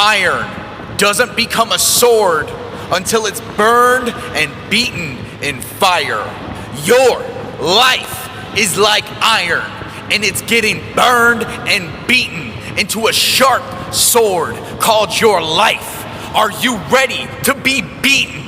Iron doesn't become a sword until it's burned and beaten in fire. Your life is like iron, and it's getting burned and beaten into a sharp sword called your life. Are you ready to be beaten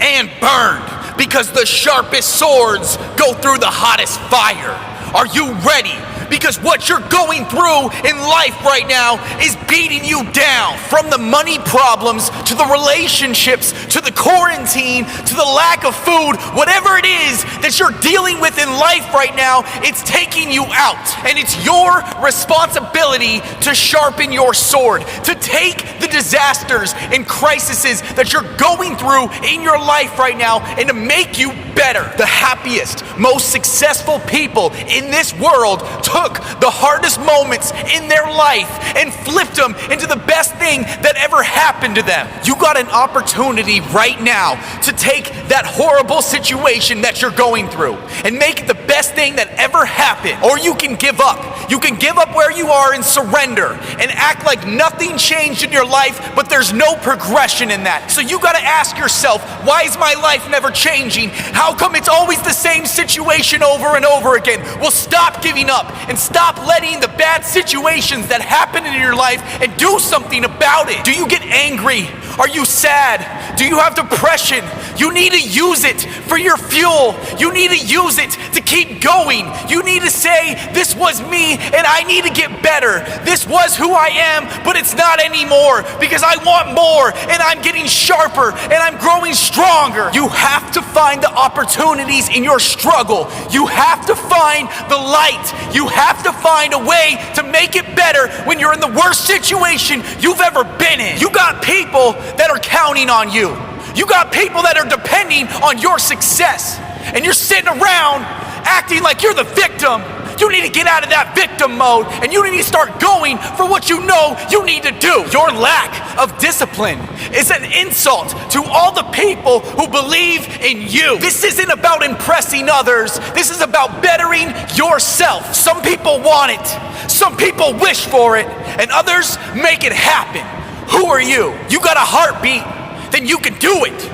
and burned? Because the sharpest swords go through the hottest fire. Are you ready? Because what you're going through in life right now is beating you down. From the money problems, to the relationships, to the quarantine, to the lack of food, whatever it is that you're dealing with in life right now, it's taking you out. And it's your responsibility to sharpen your sword, to take the disasters and crises that you're going through in your life right now and to make you better. The happiest, most successful people in this world took the hardest moments in their life and flipped them into the best thing that ever happened to them. You got an opportunity right now to take that horrible situation that you're going through and make it the best thing that ever happened. Or you can give up. You can give up where you are and surrender and act like nothing changed in your life, but there's no progression in that. So you gotta ask yourself, why is my life never changing? How come it's always the same situation over and over again? Well, stop giving up and stop letting the bad situations that happen in your life and do something about it. Do you get angry? Are you sad? Do you have depression? You need to use it for your fuel. You need to use it to keep going. You need to say, this was me and I need to get better. This was who I am, but it's not anymore because I want more and I'm getting sharper and I'm growing stronger. You have to find the opportunities in your struggle. You have to find the light. You have to find a way to make it better when you're in the worst situation you've ever been in. You got people that are counting on you. You got people that are depending on your success. And you're sitting around acting like you're the victim. You need to get out of that victim mode and you need to start going for what you know you need to do. Your lack of discipline is an insult to all the people who believe in you. This isn't about impressing others. This is about bettering yourself. Some people want it. Some people wish for it. And others make it happen. Who are you? You got a heartbeat, then you can do it.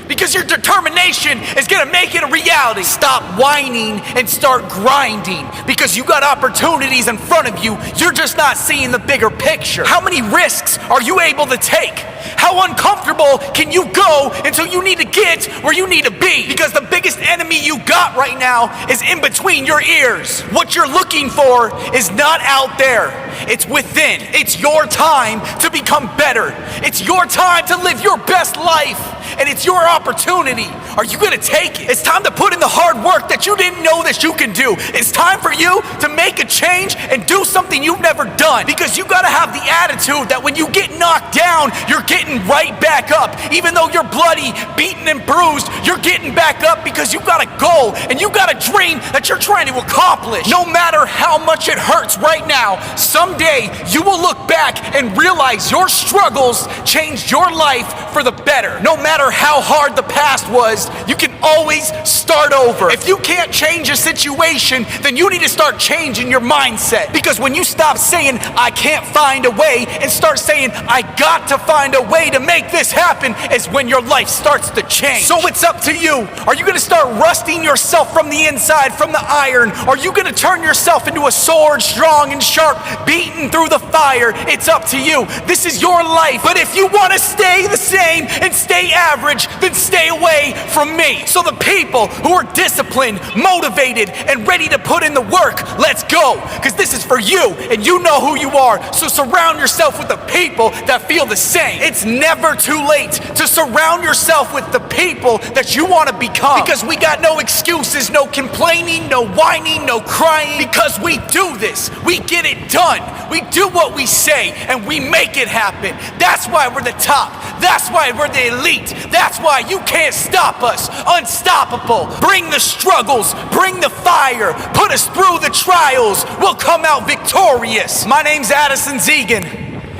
Because your determination is gonna make it a reality. Stop whining and start grinding because you got opportunities in front of you. You're just not seeing the bigger picture. How many risks are you able to take? How uncomfortable can you go until you need to get where you need to be? Because the biggest enemy you got right now is in between your ears. What you're looking for is not out there. It's within. It's your time to become better. It's your time to live your best life. And it's your opportunity. Are you gonna take it? It's time to put in the hard work that you didn't know that you can do. It's time for you to make a change and do something you've never done. Because you gotta have the attitude that when you get knocked down, you're getting right back up. Even though you're bloody, beaten, and bruised, you're getting back up because you got a goal and you got a dream that you're trying to accomplish. No matter how much it hurts right now, someday you will look back and realize your struggles changed your life for the better. No matter how hard the past was, you can always start over. If you can't change a situation, then you need to start changing your mindset. Because when you stop saying, I can't find a way, and start saying, I got to find a way to make this happen, is when your life starts to change. So it's up to you. Are you gonna start rusting yourself from the inside, from the iron? Are you gonna turn yourself into a sword, strong and sharp, beaten through the fire? It's up to you. This is your life. But if you wanna stay the same and stay average, then stay away from me. So the people who are disciplined, motivated, and ready to put in the work, let's go. Because this is for you, and you know who you are. So surround yourself with the people that feel the same. It's never too late to surround yourself with the people that you want to become. Because we got no excuses, no complaining, no whining, no crying. Because we do this. We get it done. We do what we say, and we make it happen. That's why we're the top. That's why we're the elite. That's why you can't stop us. Unstoppable. Bring the struggles. Bring the fire. Put us through the trials. We'll come out victorious. My name's Addison Zegan,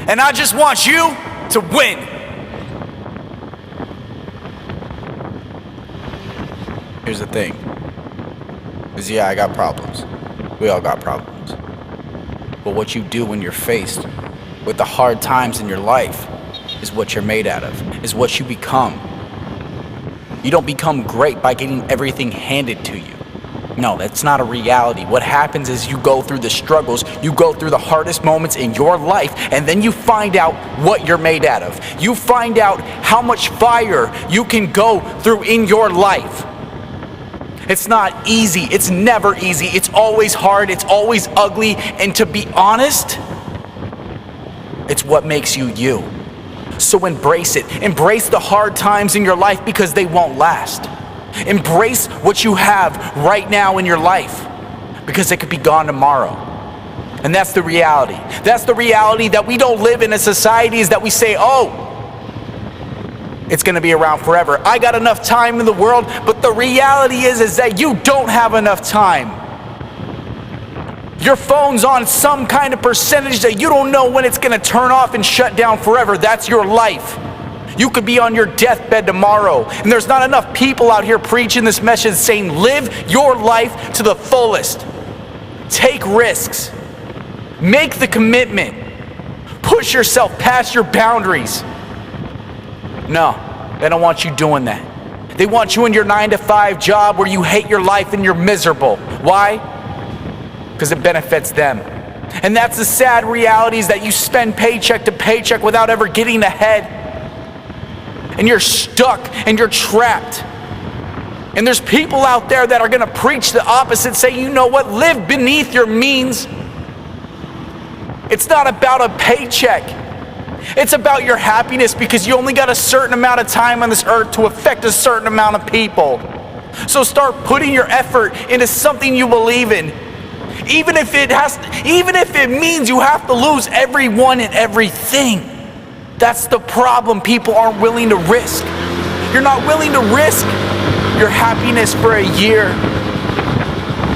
and I just want you to win. Here's the thing. Is yeah, I got problems. We all got problems. But what you do when you're faced with the hard times in your life is what you're made out of, is what you become. You don't become great by getting everything handed to you. No, that's not a reality. What happens is you go through the struggles, you go through the hardest moments in your life, and then you find out what you're made out of. You find out how much fire you can go through in your life. It's not easy. It's never easy. It's always hard. It's always ugly. And to be honest, it's what makes you you. So embrace it. Embrace the hard times in your life because they won't last. Embrace what you have right now in your life because it could be gone tomorrow. And that's the reality. That's the reality that we don't live in a society is that we say, oh, it's going to be around forever. I got enough time in the world, but the reality is that you don't have enough time. Your phone's on some kind of percentage that you don't know when it's going to turn off and shut down forever. That's your life. You could be on your deathbed tomorrow. And there's not enough people out here preaching this message saying, live your life to the fullest. Take risks. Make the commitment. Push yourself past your boundaries. No, they don't want you doing that. They want you in your 9-to-5 job where you hate your life and you're miserable. Why? Because it benefits them. And that's the sad reality is that you spend paycheck to paycheck without ever getting ahead. And you're stuck and you're trapped. And there's people out there that are going to preach the opposite, say, you know what, live beneath your means. It's not about a paycheck. It's about your happiness because you only got a certain amount of time on this earth to affect a certain amount of people. So start putting your effort into something you believe in. Even if it means you have to lose everyone and everything. That's the problem people aren't willing to risk. You're not willing to risk your happiness for a year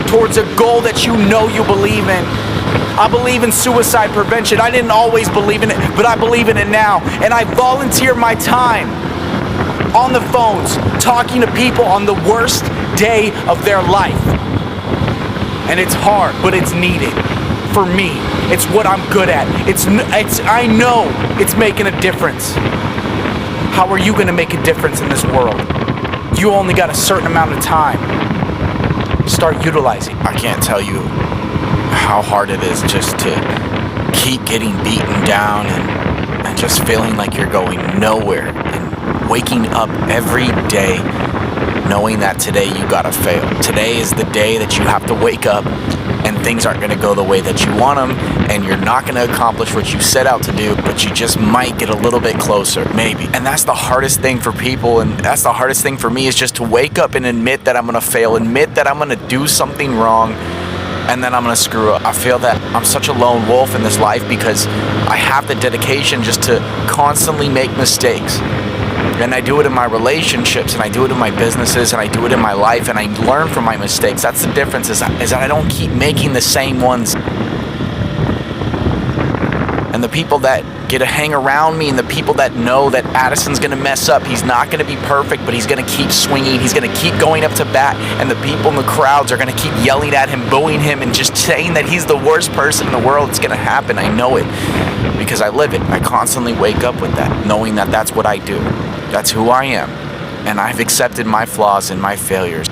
towards a goal that you know you believe in. I believe in suicide prevention. I didn't always believe in it, but I believe in it now. And I volunteer my time on the phones, talking to people on the worst day of their life. And it's hard, but it's needed. For me, it's what I'm good at. I know it's making a difference. How are you going to make a difference in this world? You only got a certain amount of time. Start utilizing. I can't tell you how hard it is just to keep getting beaten down and just feeling like you're going nowhere and waking up every day knowing that today you gotta fail. Today is the day that you have to wake up and things aren't gonna go the way that you want them, and you're not gonna accomplish what you set out to do, but you just might get a little bit closer, maybe. And that's the hardest thing for people, and that's the hardest thing for me, is just to wake up and admit that I'm gonna fail, admit that I'm gonna do something wrong, and then I'm gonna screw up. I feel that I'm such a lone wolf in this life because I have the dedication just to constantly make mistakes. And I do it in my relationships, and I do it in my businesses, and I do it in my life, and I learn from my mistakes. That's the difference, is that I don't keep making the same ones. And the people that get to hang around me, and the people that know that Addison's gonna mess up, he's not gonna be perfect, but he's gonna keep swinging, he's gonna keep going up to bat, and the people in the crowds are gonna keep yelling at him, booing him, and just saying that he's the worst person in the world. It's gonna happen, I know it, because I live it. I constantly wake up with that, knowing that that's what I do. That's who I am, and I've accepted my flaws and my failures.